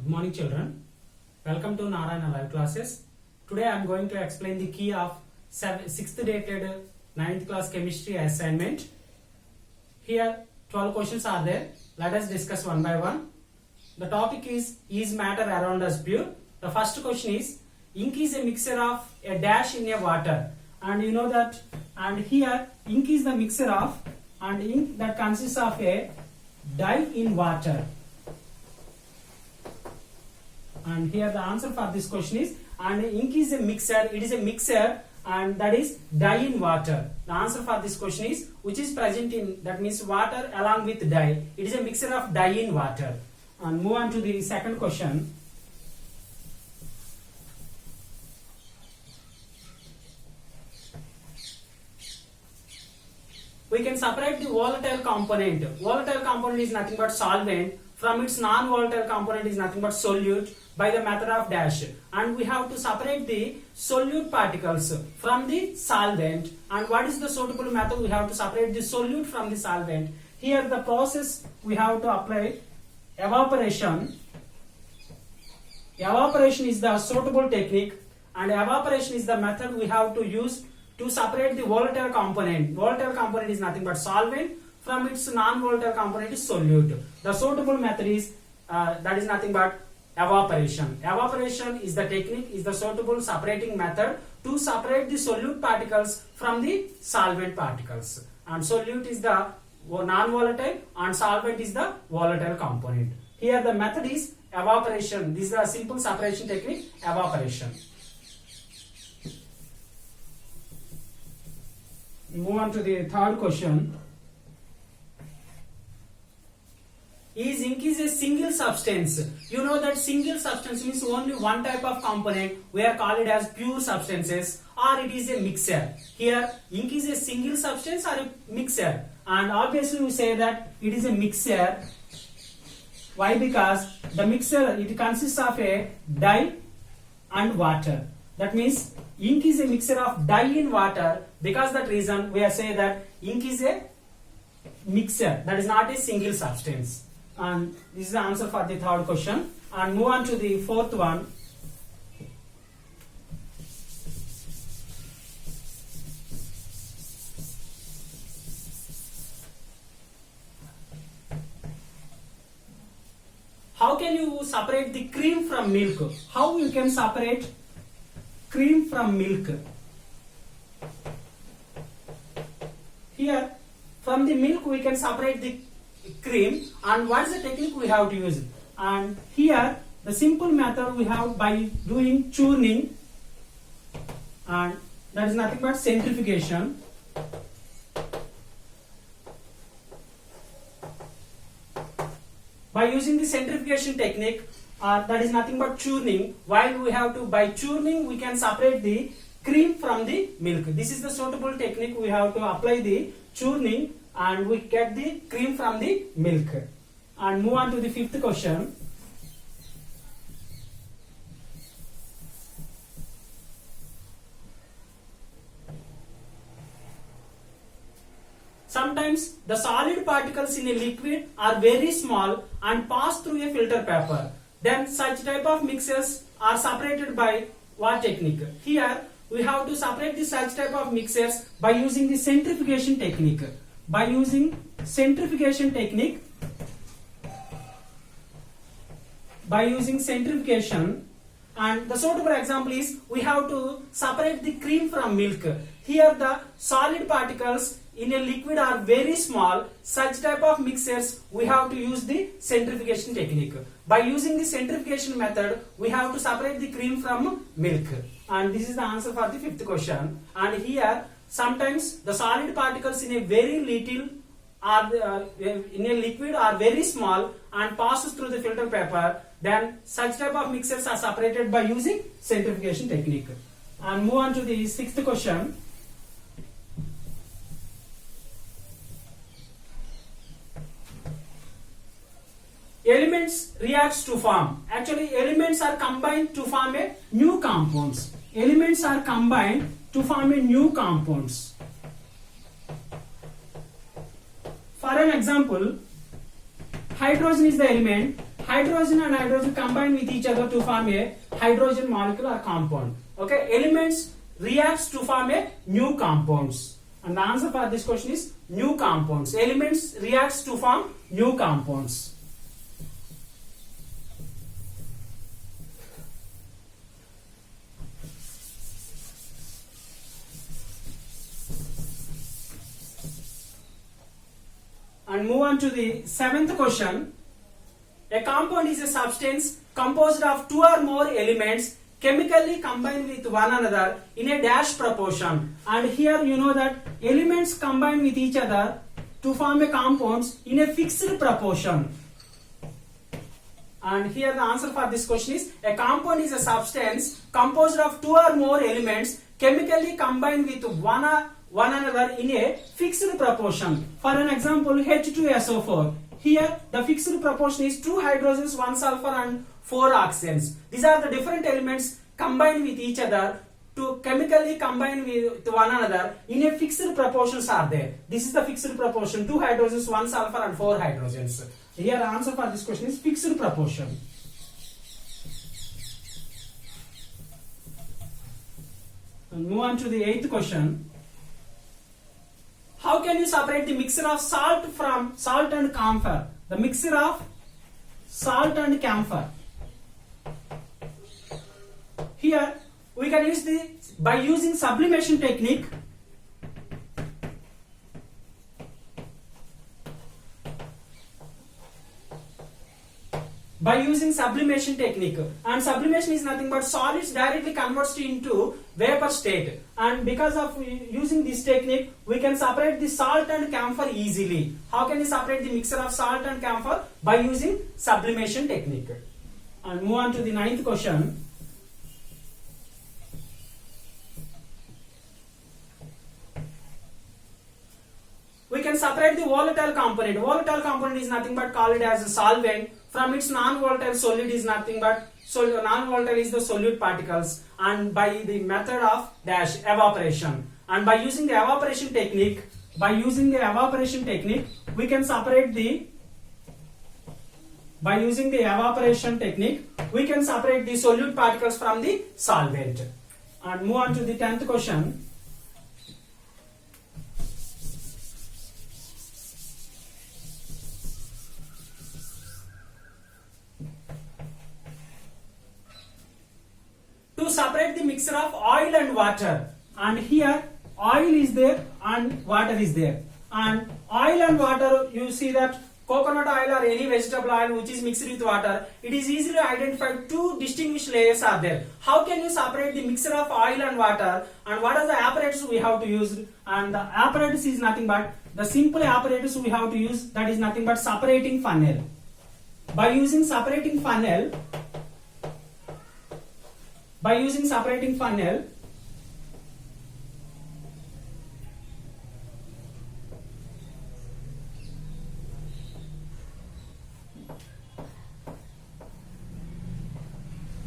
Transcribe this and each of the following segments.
Good morning, children. Welcome to Narayana Live Classes. Today I am going to explain the key of 6th dated 9th class chemistry assignment. Here 12 questions are there. Let us discuss one by one. The topic is matter around us pure? The first question is, ink is a mixture of a dash in a water. And you know that, and here ink is the mixture of, and ink that consists of a dye in water. And here the answer for this question is, and ink is a mixture, it is a mixture and that is dye in water. The answer for this question is, which is present in, that means water along with dye. It is a mixture of dye in water. And move on to the second question. We can separate the volatile component. Volatile component is nothing but solvent. From its non-volatile component is nothing but solute by the method of dash. And we have to separate the solute particles from the solvent. And what is the suitable method? We have to separate the solute from the solvent. Here the process we have to apply evaporation. Evaporation is the suitable technique, and evaporation is the method we have to use to separate the volatile component. Volatile component is nothing but solvent. From its non-volatile component is solute. The suitable method is that is nothing but evaporation. Evaporation is the technique, is the suitable separating method to separate the solute particles from the solvent particles. And solute is the non-volatile and solvent is the volatile component. Here the method is evaporation. This is a simple separation technique, evaporation. Move on to the third question. Is ink is a single substance? You know that single substance means only one type of component. We are called it as pure substances, or it is a mixture. Here ink is a single substance or a mixture, and obviously we say that it is a mixture. Why? Because the mixture, it consists of a dye and water. That means ink is a mixture of dye in water. Because that reason we are saying that ink is a mixture, that is not a single substance. And this is the answer for the third question. And move on to the fourth one. How can you separate the cream from milk? How you can separate cream from milk? Here from the milk we can separate the cream, and what is the technique we have to use? And here the simple method we have by doing churning, and that is nothing but centrifugation. By using the centrifugation technique, that is nothing but churning. While we have to, by churning we can separate the cream from the milk. This is the suitable technique. We have to apply the churning and we get the cream from the milk. And move on to the fifth question. Sometimes the solid particles in a liquid are very small and pass through a filter paper. Then such type of mixtures are separated by what technique? Here we have to separate the such type of mixtures by using the centrifugation technique. By using centrifugation technique, and the suitable example is, we have to separate the cream from milk. Here the solid particles in a liquid are very small. Such type of mixtures we have to use the centrifugation technique. By using the centrifugation method, we have to separate the cream from milk. And this is the answer for the fifth question. And here sometimes the solid particles in a very little or in a liquid are very small and passes through the filter paper. Then such type of mixtures are separated by using centrifugation technique. And move on to the sixth question. Elements reacts to form. Actually elements are combined to form a new compounds. Elements are combined to form a new compounds. For an example, hydrogen is the element. hydrogen and hydrogen combine with each other to form a hydrogen molecule or compound. Okay, elements reacts to form a new compounds. And the answer for this question is new compounds. Elements reacts to form new compounds. And move on to the 7th question. A compound is a substance composed of two or more elements chemically combined with one another in a dash proportion. And here you know that elements combine with each other to form a compounds in a fixed proportion. And here the answer for this question is a compound is a substance composed of two or more elements chemically combined with one another in a fixed proportion. For an example, H2SO4. Here the fixed proportion is 2 hydrogens, 1 sulfur and 4 oxygens. These are the different elements combined with each other to chemically combine with one another in a fixed proportions are there. This is the fixed proportion, 2 hydrogens, 1 sulfur and 4 hydrogens. Here the answer for this question is fixed proportion. And move on to the 8th question. How can you separate the mixture of salt from salt and camphor? The mixture of salt and camphor. Here we can use by using sublimation technique. By using sublimation technique, and sublimation is nothing but solids directly converts into vapor state, and because of using this technique we can separate the salt and camphor easily. How can you separate the mixture of salt and camphor? By using sublimation technique. And move on to the 9th question. We can separate the volatile component. Volatile component is nothing but called as a solvent. From its non-volatile solid is nothing but non-volatile is the solute particles, and by the method of dash evaporation. And by using the evaporation technique, we can separate the solute particles from the solvent. And move on to the 10th question. To separate the mixture of oil and water, and here oil is there and water is there, and oil and water, you see that coconut oil or any vegetable oil which is mixed with water, it is easily identified two distinguished layers are there. How can you separate the mixture of oil and water, and what are the apparatus we have to use? And the apparatus is nothing but the simple apparatus we have to use, that is nothing but separating funnel. By using separating funnel,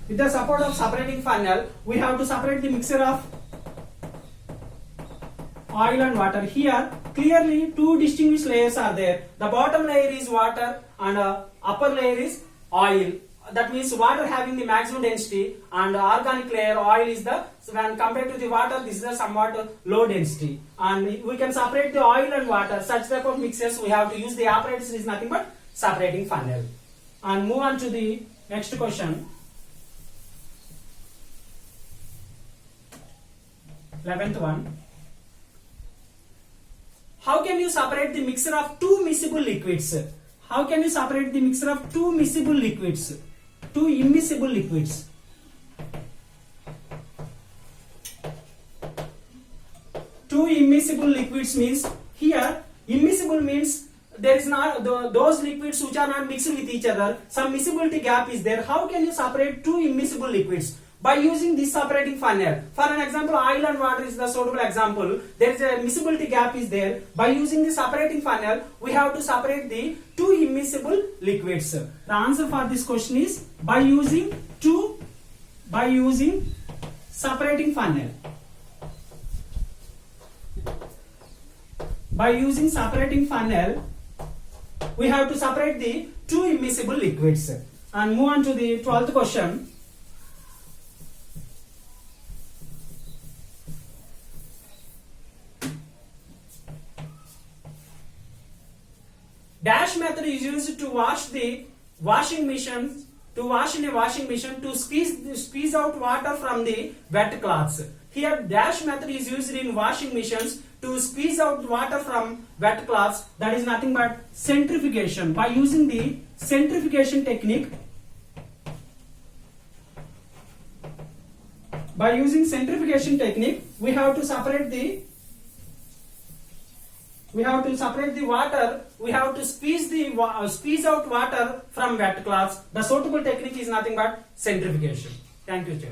with the support of separating funnel, we have to separate the mixture of oil and water. Here clearly two distinguished layers are there. The bottom layer is water and upper layer is oil. That means water having the maximum density, and organic layer oil is the, so when compared to the water, this is a somewhat low density. And we can separate the oil and water. Such type of mixtures we have to use the apparatus is nothing but separating funnel. And move on to the next question. 11th one. How can you separate the mixture of two miscible liquids? How can you separate the mixture of two miscible liquids? Two immiscible liquids. Two immiscible liquids means, here immiscible means there is not those liquids which are not mixed with each other, some miscibility gap is there. How can you separate two immiscible liquids? By using this separating funnel. For an example, oil and water is the suitable example. There is a miscibility gap is there. By using the separating funnel, we have to separate the two immiscible liquids. The answer for this question is by using separating funnel. By using separating funnel, we have to separate the two immiscible liquids. And move on to the 12th question. Dash method is used to wash in a washing machine to squeeze out water from the wet cloths. Here dash method is used in washing machines to squeeze out water from wet cloths. That is nothing but centrifugation. By using the centrifugation technique, we have to separate the water. We have to squeeze out water from wet cloths. The suitable technique is nothing but centrifugation. Thank you, Chair.